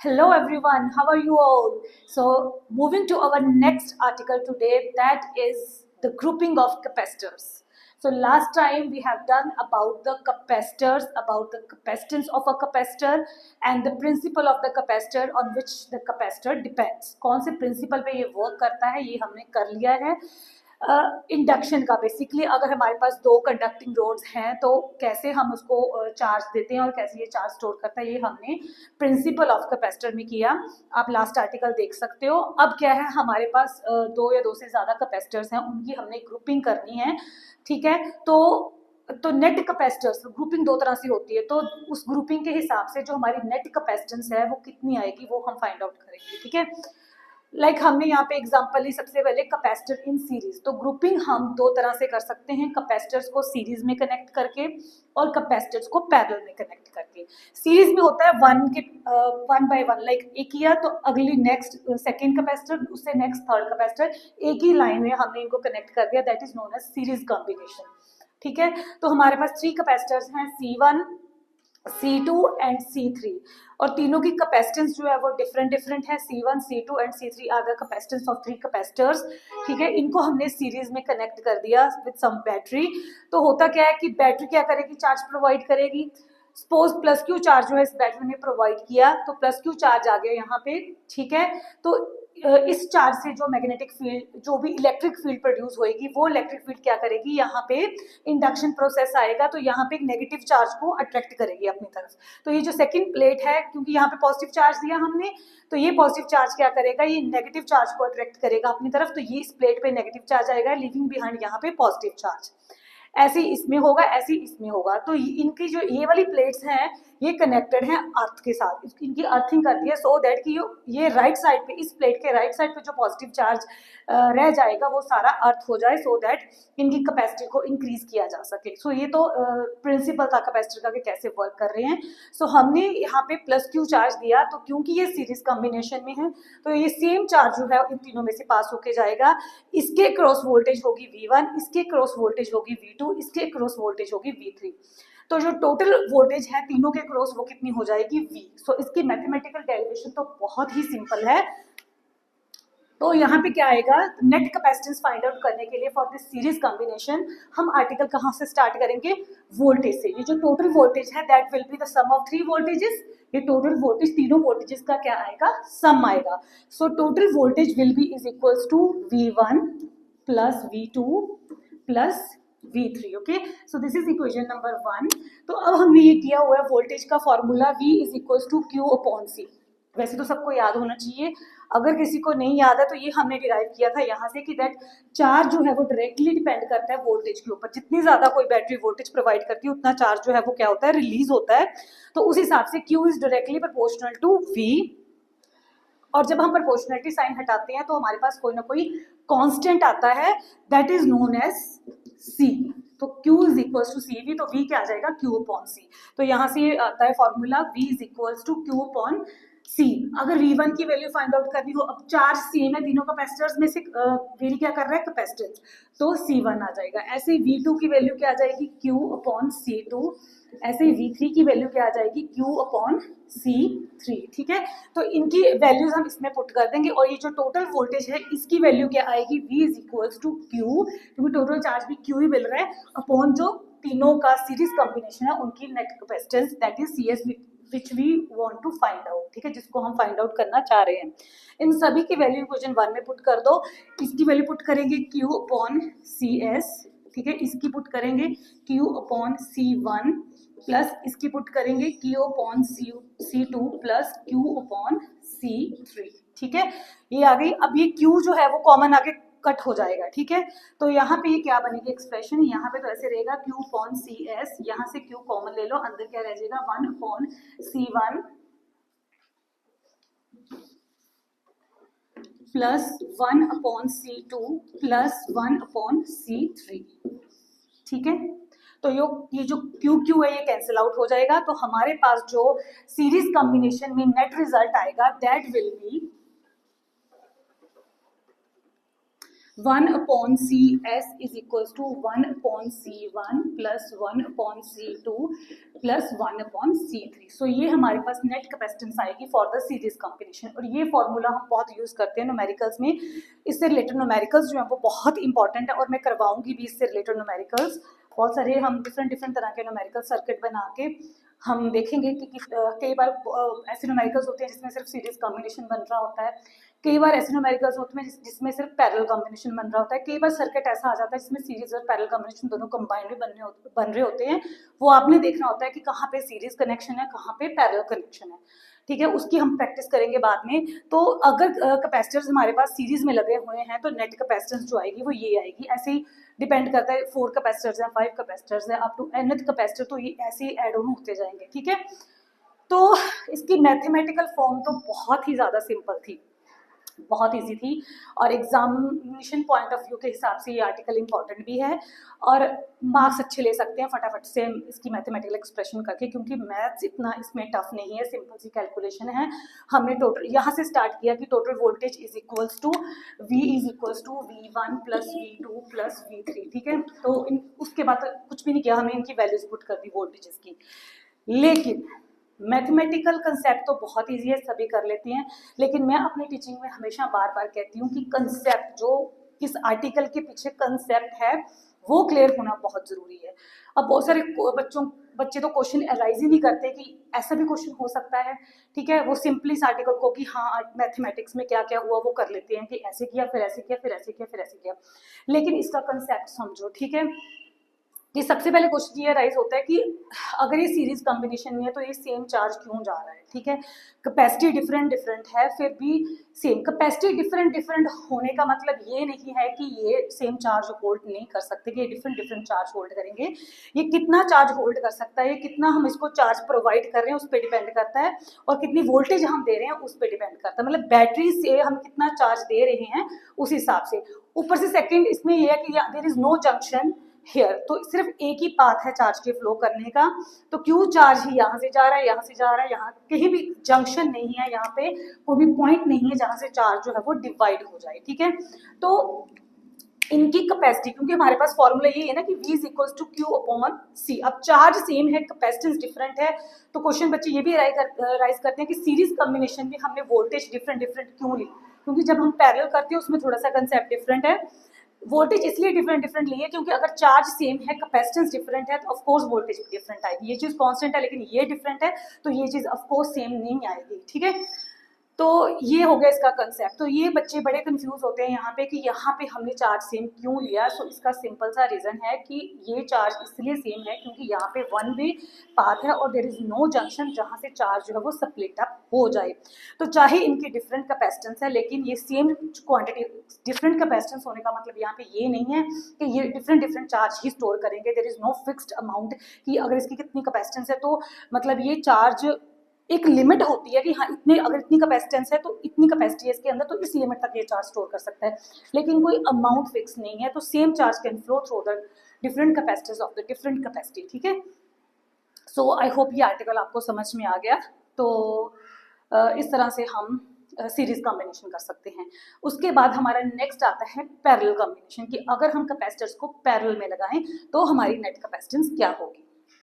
Hello everyone, how are you all? So moving to our next article today, that is the grouping of capacitors. So last time we have done about the capacitors, about the capacitance of a capacitor and the principle of the capacitor on which the capacitor depends. कौन से principle पे ये work करता है ये हमने कर लिया है. इंडक्शन का बेसिकली अगर हमारे पास दो कंडक्टिंग रोड्स हैं तो कैसे हम उसको चार्ज देते हैं और कैसे ये चार्ज स्टोर करता है ये हमने प्रिंसिपल ऑफ कैपेसिटर में किया. आप लास्ट आर्टिकल देख सकते हो. अब क्या है, हमारे पास दो या दो से ज़्यादा कैपेसिटर्स हैं, उनकी हमने ग्रुपिंग करनी है. ठीक है, तो नेट कैपेसिटर्स ग्रुपिंग दो तरह से होती है. तो उस ग्रुपिंग के हिसाब से जो हमारी नेट कैपेसिटेंस है वो कितनी आएगी वो हम फाइंड आउट करेंगे. ठीक है, लाइक हमने यहाँ पे एग्जांपल ली सबसे पहले कैपेसिटर इन सीरीज. तो ग्रुपिंग हम दो तरह से कर सकते हैं, कैपेसिटर्स को सीरीज में कनेक्ट करके और कैपेसिटर्स को पैरेलल में कनेक्ट करके. सीरीज में होता है वन बाय वन, लाइक एक किया तो अगली नेक्स्ट सेकेंड कैपेसिटर, उससे नेक्स्ट थर्ड कैपेसिटर, एक ही लाइन में हमने इनको कनेक्ट कर दिया. That is known as series combination. ठीक है, तो हमारे पास थ्री कैपेसिटर्स हैं, C1, C2 एंड C3, और तीनों की कैपेसिटेंस जो है वो डिफरेंट है. C1, C2 and C3 are the capacitance of three capacitors. ठीक है, इनको हमने सीरीज में कनेक्ट कर दिया विद सम बैटरी. तो होता क्या है कि बैटरी क्या करेगी, चार्ज प्रोवाइड करेगी. सपोज प्लस क्यू चार्ज जो है इस बैटरी ने प्रोवाइड किया, तो प्लस क्यू चार्ज आ गया यहाँ पे. ठीक है, तो इस चार्ज से जो मैग्नेटिक फील्ड, जो भी इलेक्ट्रिक फील्ड प्रोड्यूस होएगी, वो इलेक्ट्रिक फील्ड क्या करेगी, यहाँ पे इंडक्शन प्रोसेस आएगा तो यहाँ पे एक नेगेटिव चार्ज को अट्रैक्ट करेगी अपनी तरफ. तो ये जो सेकंड प्लेट है, क्योंकि यहाँ पे पॉजिटिव चार्ज दिया हमने, तो ये पॉजिटिव चार्ज क्या करेगा, ये नेगेटिव चार्ज को अट्रैक्ट करेगा अपनी तरफ. तो ये इस प्लेट पे नेगेटिव चार्ज आएगा, लिविंग बिहाइंड यहाँ पे पॉजिटिव चार्ज. ऐसे इसमें होगा, ऐसे इसमें होगा. तो इनकी जो ये वाली प्लेट्स हैं ये कनेक्टेड हैं अर्थ के साथ, इनकी अर्थिंग करती है सो दैट कि ये राइट साइड पे, इस प्लेट के राइट साइड पे जो पॉजिटिव चार्ज रह जाएगा वो सारा अर्थ हो जाए, सो दैट इनकी कैपेसिटी को इंक्रीज किया जा सके. सो ये तो प्रिंसिपल था कैपेसिटर का कि कैसे वर्क कर रहे हैं. सो हमने यहाँ पे प्लस क्यू चार्ज दिया, तो क्योंकि ये सीरीज कॉम्बिनेशन में है तो ये सेम चार्ज जो है इन तीनों में से पास होके जाएगा. इसके क्रॉस वोल्टेज होगी V1, इसके क्रॉस वोल्टेज होगी V2, इसके क्रॉस वोल्टेज होगी V3. तो जो टोटल वोल्टेज है तीनों के क्रॉस वो कितनी हो जाएगी, V. सो इसकी मैथमेटिकल डेरिवेशन तो बहुत ही सिंपल है. तो यहाँ पे क्या आएगा, नेट कैपेसिटेंस फाइंड आउट करने के लिए फॉर दिस सीरीज कॉम्बिनेशन हम आर्टिकल कहाँ से स्टार्ट करेंगे, वोल्टेज से. ये जो टोटल वोल्टेज है that will be the sum of three voltages. ये टोटल वोल्टेज तीनों वोल्टेजेस का क्या आएगा, सम आएगा. So total voltage will be is equals to V1 plus V2 plus V3. Okay, so this is equation number 1. तो अब हमने ये किया हुआ है वोल्टेज का formula V is equals to Q upon C. वैसे तो सबको याद होना चाहिए, अगर किसी को नहीं याद है तो ये हमने डिराइव किया था यहाँ से कि दैट चार्ज जो है वो डायरेक्टली डिपेंड करता है वोल्टेज के ऊपर. जितनी ज्यादा कोई बैटरी वोल्टेज प्रोवाइड करती है उतना चार्ज जो है वो क्या होता है, रिलीज होता है. तो उस हिसाब से Q is directly proportional to V. और जब हम प्रोपोर्शनलिटी साइन हटाते हैं तो हमारे पास कोई ना कोई कांस्टेंट आता है, that is known as C. तो Q is equals to CV, तो V क्या आ जाएगा, Q अपॉन C. तो यहाँ से आता है formula V is equals to Q upon C. अगर V1 की वैल्यू फाइंड आउट करनी हो, अब चार्ज सेम है तीनों कैपेसिटर्स में से, वेरी क्या कर रहा है कैपेसिटेंस, तो C1 आ जाएगा. ऐसे ही V2 की वैल्यू क्या आ जाएगी, Q अपॉन C2. ऐसे ही V3 की वैल्यू क्या आ जाएगी, Q अपॉन C3. ठीक है, तो इनकी वैल्यूज हम इसमें पुट कर देंगे और ये जो टोटल वोल्टेज है इसकी वैल्यू क्या आएगी, V is equals to Q, क्योंकि टोटल चार्ज भी Q ही मिल रहा है, अपॉन जो तीनों का सीरीज कॉम्बिनेशन है उनकी net capacitance, that is CS which we want to find out. ठीक है, जिसको हम फाइंड आउट करना चाह रहे हैं. इन सभी की वैल्यू इक्वेशन 1 में पुट कर दो. इसकी वैल्यू पुट करेंगे Q अपॉन CS. ठीक है, इसकी पुट करेंगे Q अपॉन C1 प्लस इसकी पुट करेंगे Q upon C2 plus Q upon C3. ठीक है, ये आ गई. अब ये Q जो है वो कॉमन आगे कट हो जाएगा. ठीक है, तो यहाँ पे ये क्या बनेगी एक्सप्रेशन, यहाँ पे तो ऐसे रहेगा Q अपॉन CS, यहाँ से Q कॉमन ले लो, अंदर क्या रह जाएगा 1 upon C1 plus 1 upon C2 plus 1 upon C3. ठीक है, तो ये जो Q है ये कैंसिल आउट हो जाएगा. तो हमारे पास जो सीरीज कॉम्बिनेशन में नेट रिजल्ट आएगा that will be 1/CS is equals to 1/C1 plus 1/C2 plus 1/C3। सो ये हमारे पास नेट कैपेसिटेंस आएगी फॉर द सीरीज कॉम्बिनेशन। और ये फॉर्मूला हम बहुत यूज करते हैं न्यूमेरिकल्स में। इससे रिलेटेड न्यूमेरिकल्स जो है वो बहुत इंपॉर्टेंट है और मैं करवाऊंगी भी इससे रिलेटेड न्यूमेरिकल्स। बहुत सारे हम डिफरेंट तरह के न्यूमेरिकल सर्किट बना के हम देखेंगे कि कई बार ऐसे न्यूमेरिकल्स होते हैं जिसमें सिर्फ सीरीज कॉम्बिनेशन बन रहा होता है, कई बार ऐसे न्यूमेरिकल्स होते हैं जिसमें सिर्फ पैरेलल कॉम्बिनेशन बन रहा होता है, कई बार सर्किट ऐसा आ जाता है जिसमें सीरीज और पैरेलल कॉम्बिनेशन दोनों कंबाइंड भी बन रहे होते हैं। वो आपने देखना होता है कि कहाँ पे सीरीज कनेक्शन है, कहाँ पे पैरेलल कनेक्शन है, ठीक है। उसकी हम प्रैक्टिस करेंगे बाद में। तो अगर कैपेसिटर्स हमारे पास सीरीज में लगे हुए हैं तो नेट कैपेसिटेंस जो आएगी वो ये आएगी। ऐसे ही डिपेंड करता है, 4 कैपेसिटर्स हैं, 5 कैपेसिटर्स हैं, अप टू nth कैपेसिटर, तो ये ऐसे ही ऐड ऑन होते जाएंगे, ठीक है। तो इसकी मैथमेटिकल फॉर्म तो बहुत ही ज़्यादा सिंपल थी, बहुत इजी थी, और एग्जामिनेशन पॉइंट ऑफ व्यू के हिसाब से ये आर्टिकल इंपॉर्टेंट भी है और मार्क्स अच्छे ले सकते हैं फटाफट से इसकी मैथमेटिकल एक्सप्रेशन करके, क्योंकि मैथ्स इतना इसमें टफ नहीं है, सिंपल सी कैलकुलेशन है। हमने टोटल यहाँ से स्टार्ट किया कि total voltage is equals to V is equals to V1 plus V2 plus V3, ठीक है। तो उसके बाद कुछ भी नहीं किया, हमने इनकी वैल्यूज पुट कर दी वोल्टेजेस की। लेकिन मैथमेटिकल कंसेप्ट तो बहुत इजी है, सभी कर लेते हैं, लेकिन मैं अपनी टीचिंग में हमेशा बार बार कहती हूँ कि कंसेप्ट, जो इस आर्टिकल के पीछे कंसेप्ट है वो क्लियर होना बहुत ज़रूरी है। अब बहुत सारे बच्चे तो क्वेश्चन अराइज ही नहीं करते कि ऐसा भी क्वेश्चन हो सकता है, ठीक है। वो सिंपली इस आर्टिकल को कि हाँ मैथमेटिक्स में क्या क्या हुआ वो कर लेते हैं कि ऐसे किया फिर ऐसे किया फिर ऐसे किया फिर ऐसे किया, लेकिन इसका कंसेप्ट समझो, ठीक है। ये सबसे पहले क्वेश्चन ये राइज होता है कि अगर ये सीरीज कॉम्बिनेशन में है तो ये सेम चार्ज क्यों जा रहा है, ठीक है। कैपेसिटी डिफरेंट है फिर भी सेम। कैपेसिटी डिफरेंट होने का मतलब ये नहीं है कि ये सेम चार्ज होल्ड नहीं कर सकते, कि ये डिफरेंट चार्ज होल्ड करेंगे। ये कितना चार्ज होल्ड कर सकता है, कितना हम इसको चार्ज प्रोवाइड कर रहे हैं उस पर डिपेंड करता है, और कितनी वोल्टेज हम दे रहे हैं उस पर डिपेंड करता है। मतलब बैटरी से हम कितना चार्ज दे रहे हैं उस हिसाब से। ऊपर से सेकेंड इसमें यह है कि there is no junction here, तो सिर्फ एक ही पाथ है चार्ज के फ्लो करने का, तो क्यों चार्ज ही यहाँ से जा रहा है यहाँ से जा रहा है, यहाँ कहीं भी जंक्शन नहीं है, यहाँ पे कोई भी पॉइंट नहीं है जहाँ से चार्ज जो है वो डिवाइड हो जाए, ठीक है। तो इनकी कैपेसिटी, क्योंकि हमारे पास फॉर्मूला ये है ना कि V is equals to Q upon C। अब चार्ज सेम है, कैपेसिटेंस डिफरेंट है, तो क्वेश्चन बच्चे ये भी राइज करते हैं कि सीरीज कॉम्बिनेशन में हमने वोल्टेज डिफरेंट क्यों ली, क्योंकि जब हम पैरेलल करते हैं उसमें थोड़ा सा कंसेप्ट डिफरेंट है। वोल्टेज इसलिए डिफरेंट लिए क्योंकि अगर चार्ज सेम है, कैपेसिटेंस डिफरेंट है, तो ऑफ कोर्स वोल्टेज भी डिफरेंट आएगी। ये चीज कांस्टेंट है लेकिन ये डिफरेंट है, तो ये चीज ऑफ कोर्स सेम नहीं आएगी, ठीक है। तो ये हो गया इसका कंसेप्ट। तो ये बच्चे बड़े कंफ्यूज होते हैं यहाँ पे कि यहाँ पे हमने चार्ज सेम क्यों लिया। तो इसका सिंपल सा रीजन है कि ये चार्ज इसलिए सेम है क्योंकि यहाँ पे वन वे पाथ है और देयर इज नो जंक्शन जहाँ से चार्ज जो है वो स्प्लिट अप हो जाए। तो चाहे इनकी डिफरेंट कैपेसिटेंस है लेकिन ये सेम क्वांटिटी, डिफरेंट कैपेसिटेंस होने का मतलब यहाँ पे ये नहीं है कि ये डिफरेंट चार्ज ही स्टोर करेंगे। There is no fixed amount कि अगर इसकी कितनी कैपेसिटेंस है तो मतलब ये चार्ज, एक लिमिट होती है कि हाँ इतने, अगर इतनी कैपेसिटेंस है तो इतनी कैपेसिटी है इसके अंदर तो इस लिमिट तक ये चार्ज स्टोर कर सकता है, लेकिन कोई अमाउंट फिक्स नहीं है। तो same charge can flow through the different capacities of the different capacity, ठीक है। सो आई होप ये आर्टिकल आपको समझ में आ गया। तो इस तरह से हम सीरीज कॉम्बिनेशन कर सकते हैं। उसके बाद हमारा नेक्स्ट आता है पैरेलल कॉम्बिनेशन, कि अगर हम कैपेसिटर्स को पैरेलल में लगाएं तो हमारी नेट कैपेसिटेंस क्या होगी।